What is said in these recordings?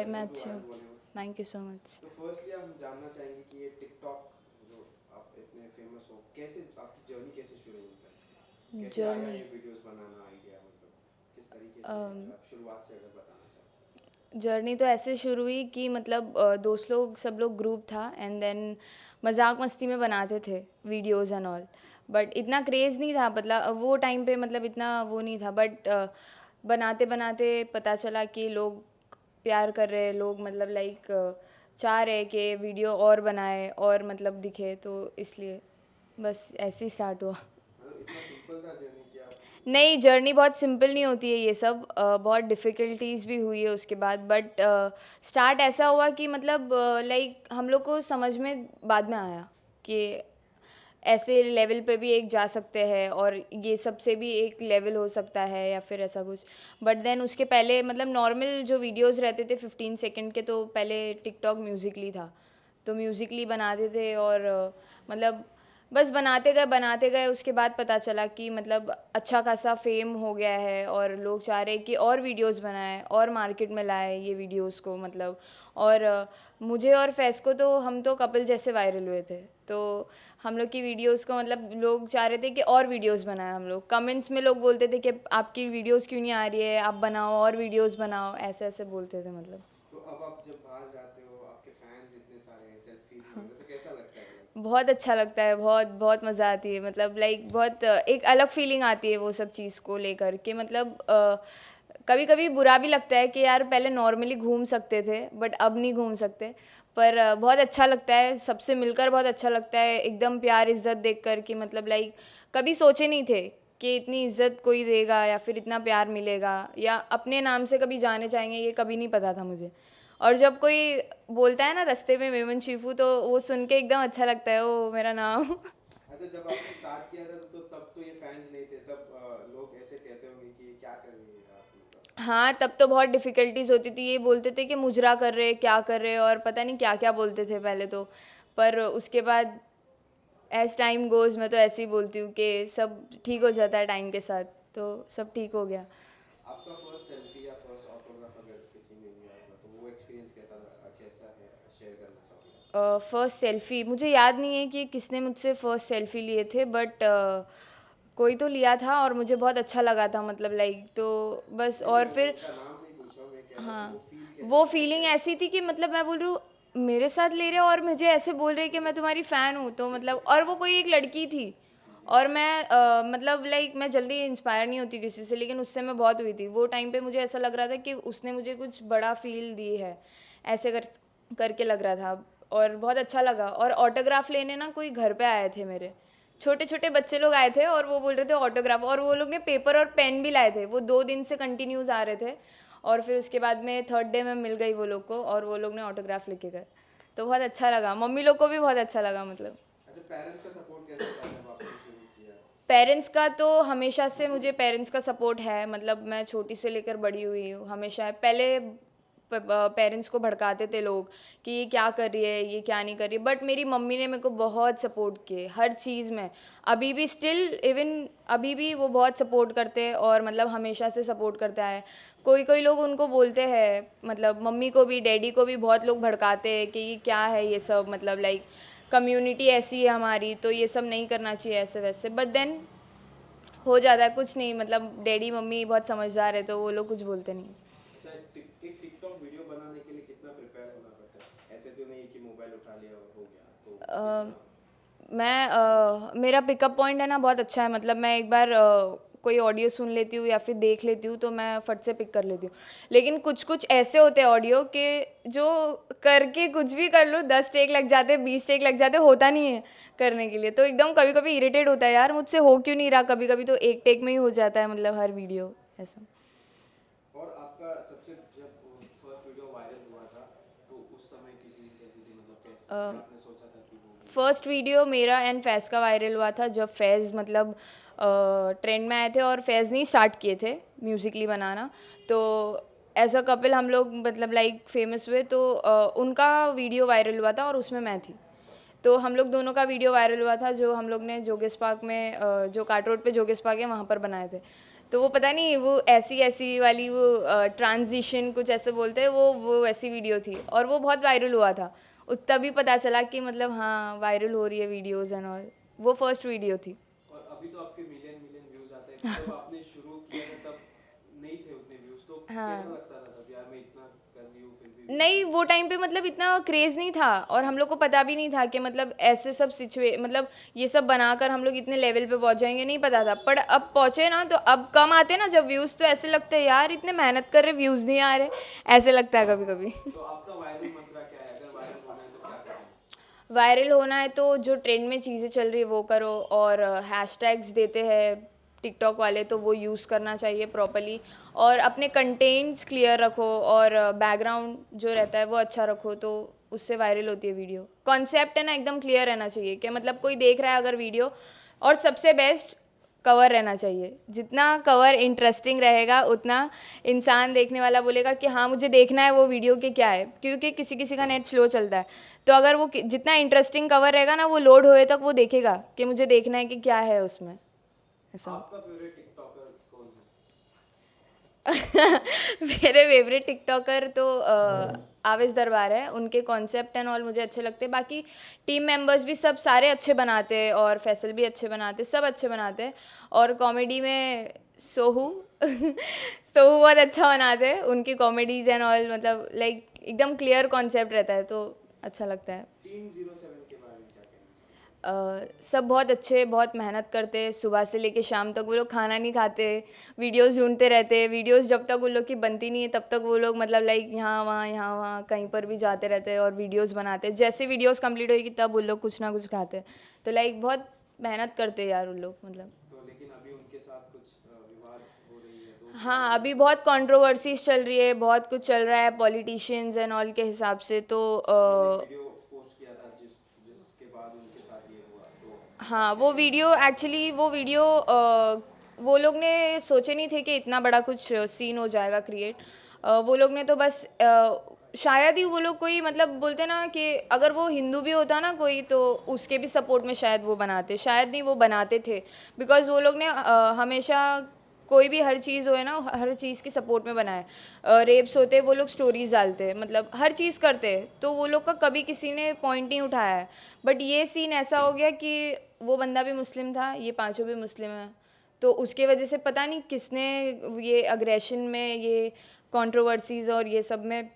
हाय, मैं अच्छी हूँ। Bollywood. Thank you so much. तो फर्स्टली हम जानना चाहेंगे कि ये टिकटॉक जो आप इतने फेमस हो, कैसे आपकी जर्नी कैसे शुरू हुई है? कैसे आया जर्नी ये वीडियोस बनाना आइडिया, मतलब किस तरीके से, अगर आप शुरुआत से अगर बताना चाहें। जर्नी तो ऐसे शुरू हुई कि मतलब दोस्त लोग सब लोग ग्रुप था एंड देन मजाक मस्ती में बनाते थे वीडियोज़ एंड ऑल। बट इतना क्रेज़ नहीं था, मतलब वो टाइम पे मतलब इतना वो नहीं था। बट बनाते बनाते पता चला कि लोग प्यार कर रहे हैं, लोग मतलब लाइक चाह रहे कि वीडियो और बनाए और मतलब दिखे, तो इसलिए बस ऐसे ही स्टार्ट हुआ। मतलब इतना सिंपल था जर्नी कि आप। नहीं, जर्नी बहुत सिंपल नहीं होती है ये सब, बहुत डिफ़िकल्टीज़ भी हुई है उसके बाद। बट स्टार्ट ऐसा हुआ कि मतलब लाइक हम लोग को समझ में बाद में आया कि ऐसे लेवल पे भी एक जा सकते हैं और ये सबसे भी एक लेवल हो सकता है या फिर ऐसा कुछ। बट देन उसके पहले मतलब नॉर्मल जो वीडियोस रहते थे 15 सेकंड के, तो पहले टिकटॉक म्यूज़िकली था, तो म्यूज़िकली बनाते थे और मतलब बस बनाते गए उसके बाद पता चला कि मतलब अच्छा खासा फेम हो गया है और लोग चाह रहे हैं कि और वीडियोस बनाएं और मार्केट में लाए ये वीडियोस को मतलब। और मुझे और फैज़ को तो हम तो कपल जैसे वायरल हुए थे, तो हम लोग की वीडियोस को मतलब लोग चाह रहे थे कि और वीडियोस बनाएं। हम लोग कमेंट्स में लोग बोलते थे कि आपकी वीडियोस क्यों नहीं आ रही है, आप बनाओ और वीडियोस बनाओ, ऐसे ऐसे बोलते थे मतलब। तो अब आप जब बाहर जाते हो, आपके फैंस इतने सारे हैं, सेल्फीज भी लेते हो, तो कैसा लगता है लाइक? बहुत अच्छा लगता है, बहुत बहुत मज़ा आती है, मतलब लाइक बहुत एक अलग फीलिंग आती है वो सब चीज़ को लेकर के। मतलब कभी कभी बुरा भी लगता है कि यार पहले नॉर्मली घूम सकते थे बट अब नहीं घूम सकते। पर बहुत अच्छा लगता है, सबसे मिलकर बहुत अच्छा लगता है, एकदम प्यार इज़्ज़त देख कर कि मतलब लाइक कभी सोचे नहीं थे कि इतनी इज़्ज़त कोई देगा या फिर इतना प्यार मिलेगा या अपने नाम से कभी जाने चाहेंगे, ये कभी नहीं पता था मुझे। और जब कोई बोलता है ना रास्ते में मेमन शिफू, तो वो सुन के एकदम अच्छा लगता है, ओ मेरा नाम। अच्छा, जब आपने स्टार्ट किया था तो तब तो ये फैंस नहीं थे, तब लोग ऐसे कहते होंगे कि क्या कर रही है आप, मतलब। हाँ, तब तो बहुत डिफ़िकल्टीज़ होती थी, ये बोलते थे कि मुजरा कर रहे, क्या कर रहे, और पता नहीं क्या क्या बोलते थे पहले तो। पर उसके बाद एज़ टाइम गोज़ मैं तो ऐसे ही बोलती हूँ कि सब ठीक हो जाता है टाइम के साथ, तो सब ठीक हो गया। आपका फर्स्ट सेल्फी या फर्स्ट ऑटोग्राफ अगर किसी ने लिया होगा तो वो एक्सपीरियंस कैसा है, शेयर करना चाहोगे आप? फ़र्स्ट सेल्फ़ी मुझे याद नहीं है कि किसने मुझसे फ़र्स्ट सेल्फ़ी लिए थे, बट कोई तो लिया था और मुझे बहुत अच्छा लगा था, मतलब लाइक तो बस। नहीं नहीं, और फिर उनका नाम नहीं पूछ रहा हूँ, मैं कह रहा हूँ कि वो हाँ, फील कैसा वो था फीलिंग कि। ऐसी थी कि मतलब मैं बोल रही हूँ मेरे साथ ले रहे हो और मुझे ऐसे बोल रहे कि मैं तुम्हारी फ़ैन हूँ, तो मतलब और वो कोई एक लड़की थी। और मैं मतलब लाइक मैं जल्दी इंस्पायर नहीं होती किसी से, लेकिन उससे मैं बहुत हुई थी वो टाइम पे। मुझे ऐसा लग रहा था कि उसने मुझे कुछ बड़ा फील दी है, ऐसे करके लग रहा था और बहुत अच्छा लगा। और ऑटोग्राफ लेने ना कोई घर पे आए थे मेरे, छोटे छोटे बच्चे लोग आए थे और वो बोल रहे थे ऑटोग्राफ, और वो लोग ने पेपर और पेन भी लाए थे, वो 2 दिन से कंटिन्यूस आ रहे थे। और फिर उसके बाद में थर्ड डे में मिल गई वो लोग को और वो लोग ने ऑटोग्राफ लेके गए, तो बहुत अच्छा लगा, मम्मी लोग को भी बहुत अच्छा लगा मतलब। अच्छा, पेरेंट्स का सपोर्ट कैसा था जब आपने शुरू किया? पेरेंट्स का तो हमेशा से मुझे पेरेंट्स का सपोर्ट है, मतलब मैं छोटी से लेकर बड़ी हुई हूँ, हमेशा है। पहले पेरेंट्स को भड़काते थे लोग कि ये क्या कर रही है, ये क्या नहीं कर रही है, बट मेरी मम्मी ने मेरे को बहुत सपोर्ट किए हर चीज़ में। अभी भी स्टिल इवन अभी भी वो बहुत सपोर्ट करते हैं और मतलब हमेशा से सपोर्ट करता है। कोई कोई लोग उनको बोलते हैं, मतलब मम्मी को भी डैडी को भी बहुत लोग भड़काते हैं कि ये क्या है ये सब, मतलब लाइक कम्युनिटी ऐसी है हमारी तो ये सब नहीं करना चाहिए ऐसे वैसे। बट देन हो जाता है, कुछ नहीं, मतलब डैडी मम्मी बहुत समझदार है तो वो लोग कुछ बोलते नहीं। अच्छा, एक टिकटॉक वीडियो बनाने के लिए कितना प्रिपेयर होना पड़ता है? ऐसे तो नहीं कि मोबाइल उठा लिया और हो गया, तो कितना? मेरा पिकअप पॉइंट है ना बहुत अच्छा है, मतलब मैं एक बार कोई ऑडियो सुन लेती हूँ या फिर देख लेती हूँ तो मैं फट से पिक कर लेती हूँ। लेकिन कुछ कुछ ऐसे होते हैं ऑडियो के जो करके कुछ भी कर लो, 10 टेक लग जाते, 20 टेक लग जाते, होता नहीं है करने के लिए, तो एकदम कभी कभी इरिटेट होता है यार मुझसे हो क्यों नहीं रहा, कभी कभी तो एक टेक में ही हो जाता है, मतलब हर वीडियो ऐसा। और आपका सबसे जब फर्स्ट वीडियो वायरल हुआ था, तो उस समय की फील कैसी थी, मतलब कैसे क्या आपने सोचा था कि वो वीडियो? फर्स्ट वीडियो मेरा एंड फैज़ का वायरल हुआ था जब फैज़ मतलब ट्रेंड में आए थे और फैज़ ने स्टार्ट किए थे म्यूज़िकली बनाना। तो एज अ कपल हम लोग मतलब लाइक फेमस हुए, तो उनका वीडियो वायरल हुआ था और उसमें मैं थी। तो हम लोग दोनों का वीडियो वायरल हुआ था, जो हम लोग ने जोगेस पार्क में जो काट रोड पे जोगेस पार्क है वहाँ पर बनाए थे। तो वो पता नहीं वो ऐसी ऐसी वाली वो ट्रांजिशन कुछ ऐसे बोलते हैं, वो ऐसी वीडियो थी और वो बहुत वायरल हुआ था। उस तभी पता चला कि मतलब हाँ वायरल हो रही है वीडियोज़ एंड ऑल। वो फर्स्ट वीडियो थी। और अभी तो आपके मिलियन मिलियन व्यूज आते हैं। जब आपने शुरू किया था तब नहीं थे उतने व्यूज, तो कैसा हाँ, लगता था तब, यार मैं इतना कर रही हूँ फिर भी व्यूज नहीं नहीं वो टाइम पे मतलब इतना क्रेज़ नहीं था और हम लोग को पता भी नहीं था कि मतलब ऐसे सब मतलब ये सब बनाकर हम लोग इतने लेवल पे पहुंच जाएंगे, नहीं पता था। पर अब पहुंचे ना तो अब कम आते ना जब व्यूज़, तो ऐसे लगते हैं यार इतने मेहनत कर रहे व्यूज़ नहीं आ रहे, ऐसे लगता है कभी कभी। तो आपका वायरल मंत्रा क्या है? अगर वायरल होना है तो क्या करें? वायरल होना है तो जो ट्रेंड में चीज़ें चल रही है वो करो, और हैशटैग्स देते हैं टिकटॉक वाले तो वो यूज़ करना चाहिए प्रॉपरली, और अपने कंटेंट्स क्लियर रखो और बैकग्राउंड जो रहता है वो अच्छा रखो, तो उससे वायरल होती है वीडियो। कॉन्सेप्ट है ना एकदम क्लियर रहना चाहिए कि मतलब कोई देख रहा है अगर वीडियो, और सबसे बेस्ट कवर रहना चाहिए। जितना कवर इंटरेस्टिंग रहेगा उतना इंसान देखने वाला बोलेगा कि हाँ मुझे देखना है वो वीडियो के क्या है, क्योंकि किसी किसी का नेट स्लो चलता है। तो अगर वो जितना इंटरेस्टिंग कवर रहेगा ना वो लोड होए तक वो देखेगा कि मुझे देखना है कि क्या है उसमें, ऐसा। आपका फेवरेट टिकटॉकर कौन मेरे फेवरेट टिकटॉकर तो आवेश दरबार है। उनके कॉन्सेप्ट एंड ऑल मुझे अच्छे लगते हैं। बाकी टीम मेंबर्स भी सब सारे अच्छे बनाते हैं, और फैसल भी अच्छे बनाते, सब अच्छे बनाते हैं। और कॉमेडी में सोहू सोहू बहुत अच्छा बनाते हैं। उनकी कॉमेडीज एंड ऑल मतलब लाइक एकदम क्लियर कॉन्सेप्ट रहता है, तो अच्छा लगता है। टीम 07 के बारे में क्या कहना चाहिए? सब बहुत अच्छे, बहुत मेहनत करते, सुबह से लेके शाम तक वो लोग खाना नहीं खाते, वीडियोस ढूंढते रहते। वीडियोस जब तक उन लोग की बनती नहीं है तब तक वो लोग मतलब लाइक यहाँ वहाँ कहीं पर भी जाते रहते हैं और वीडियोस बनाते। जैसे वीडियोस कंप्लीट होगी तब उन लोग कुछ ना कुछ खाते हैं। तो लाइक बहुत मेहनत करते हैं यार उन लोग मतलब। तो लेकिन अभी उनके साथ कुछ विवाद हो रही है, तो उस बारे हाँ में अभी बहुत कंट्रोवर्सीज चल रही है, बहुत कुछ चल रहा है पॉलिटिशियंस एंड ऑल के हिसाब से, तो आपने एक वीडियो पोस्ट किया था जिसके बाद उनके साथ ये हुआ, तो आप हाँ क्या वो कहना वीडियो चाहेंगे? एक्चुअली वो वीडियो वो लोग ने सोचे नहीं थे कि इतना बड़ा कुछ सीन हो जाएगा क्रिएट। वो लोग ने तो बस शायद ही वो लोग कोई मतलब बोलते ना कि अगर वो हिंदू भी होता ना कोई तो उसके भी सपोर्ट में शायद वो बनाते, शायद नहीं वो बनाते थे। बिकॉज वो लोग ने हमेशा कोई भी हर चीज़ हो है ना हर चीज़ की सपोर्ट में बनाए। रेप्स होते वो लोग स्टोरीज डालते हैं, मतलब हर चीज़ करते हैं, तो वो लोग का कभी किसी ने पॉइंट नहीं उठाया है। बट ये सीन ऐसा हो गया कि वो बंदा भी मुस्लिम था, ये पांचों भी मुस्लिम हैं, तो उसके वजह से पता नहीं किसने ये अग्रेशन में ये कंट्रोवर्सीज और ये सब में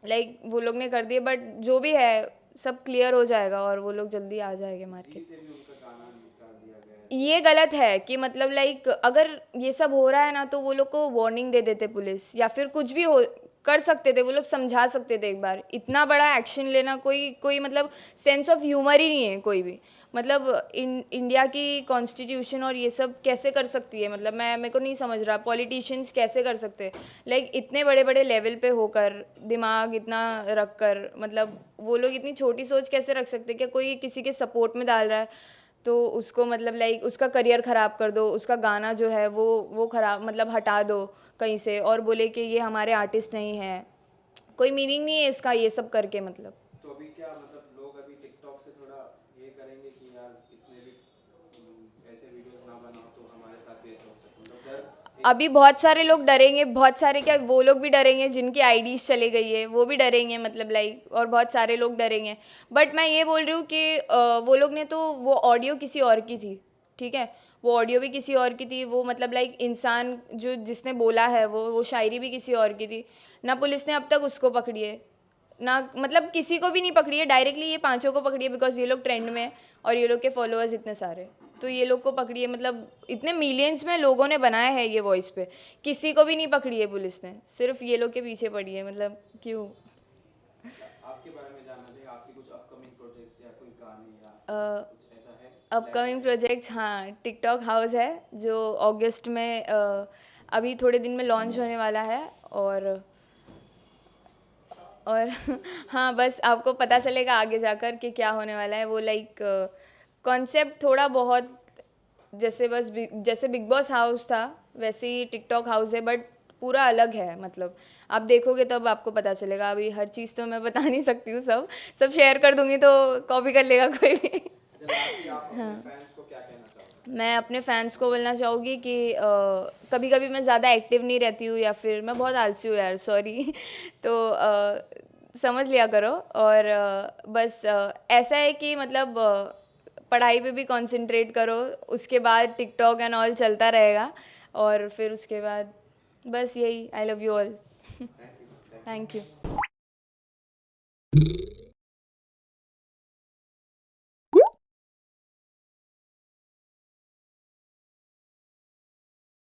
लाइक वो लोग ने कर दिए। बट जो भी है सब क्लियर हो जाएगा और वो लोग जल्दी आ जाएंगे मार्केट। जी से भी उनका गाना निकाल दिया गया है, तो ये गलत है कि मतलब लाइक अगर ये सब हो रहा है ना तो वो लोग को वार्निंग दे देते पुलिस, या फिर कुछ भी हो कर सकते थे, वो लोग समझा सकते थे एक बार। इतना बड़ा एक्शन लेना कोई कोई मतलब सेंस ऑफ ह्यूमर ही नहीं है कोई भी। मतलब इंडिया की कॉन्स्टिट्यूशन और ये सब कैसे कर सकती है, मतलब मैं मेरे को नहीं समझ रहा पॉलिटिशियंस कैसे कर सकते हैं लाइक इतने बड़े बड़े लेवल पे होकर, दिमाग इतना रख कर, मतलब वो लोग इतनी छोटी सोच कैसे रख सकते हैं कि कोई किसी के सपोर्ट में डाल रहा है तो उसको मतलब लाइक उसका करियर ख़राब कर दो, उसका गाना जो है वो ख़राब मतलब हटा दो कहीं से, और बोले कि ये हमारे आर्टिस्ट नहीं है। कोई मीनिंग नहीं है इसका ये सब करके मतलब। तो अभी क्या मतलब लोग अभी टिकटॉक से थोड़ा ये करेंगे कि यार इतने भी ऐसे वीडियोस ना बनाओ तो हमारे साथ भी ऐसा हो सकता है, मतलब डर एक। अभी बहुत सारे लोग डरेंगे, बहुत सारे क्या वो लोग भी डरेंगे जिनकी आईडीज चले गई है, वो भी डरेंगे मतलब लाइक, और बहुत सारे लोग डरेंगे। बट मैं ये बोल रही हूँ कि वो लोग ने तो वो ऑडियो किसी और की थी, ठीक है, वो ऑडियो भी किसी और की थी, वो मतलब लाइक इंसान जो जिसने बोला है वो शायरी भी किसी और की थी ना। पुलिस ने अब तक उसको पकड़ी है ना, मतलब किसी को भी नहीं पकड़ी है डायरेक्टली, ये पांचों को पकड़ी है बिकॉज ये लोग ट्रेंड में है और ये लोग के फॉलोअर्स इतने सारे, तो ये लोग को पकड़ी है। मतलब इतने मिलियंस में लोगों ने बनाया है ये वॉइस पे, किसी को भी नहीं पकड़ी है पुलिस ने, सिर्फ ये लोग के पीछे पड़ी है, मतलब क्यों। आपके बारे में जानना चाहिए, आपकी कुछ अपकमिंग प्रोजेक्ट्स या कोई गाने या कुछ ऐसा है अपकमिंग प्रोजेक्ट्स, हाँ टिकटॉक हाउस है जो अगस्त में अभी थोड़े दिन में लॉन्च होने वाला है। और हाँ बस आपको पता चलेगा आगे जाकर कि क्या होने वाला है। वो लाइक कॉन्सेप्ट थोड़ा बहुत जैसे बस जैसे बिग बॉस हाउस था वैसे ही टिकटॉक हाउस है, बट पूरा अलग है। मतलब आप देखोगे तब आपको पता चलेगा। अभी हर चीज़ तो मैं बता नहीं सकती हूँ, सब सब शेयर कर दूँगी तो कॉपी कर लेगा कोई भी। अच्छा, लास्टली आप अपने फैंस को क्या कहना चाहोगे? मैं अपने फैंस को बोलना चाहूँगी कि कभी कभी मैं ज़्यादा एक्टिव नहीं रहती हूँ, या फिर मैं बहुत आलसी हूँ यार, सॉरी। तो समझ लिया करो। और बस ऐसा है कि मतलब पढ़ाई पे भी कंसंट्रेट करो, उसके बाद टिकटॉक एंड ऑल चलता रहेगा, और फिर उसके बाद बस यही। I love you all. Thank you. Thank you.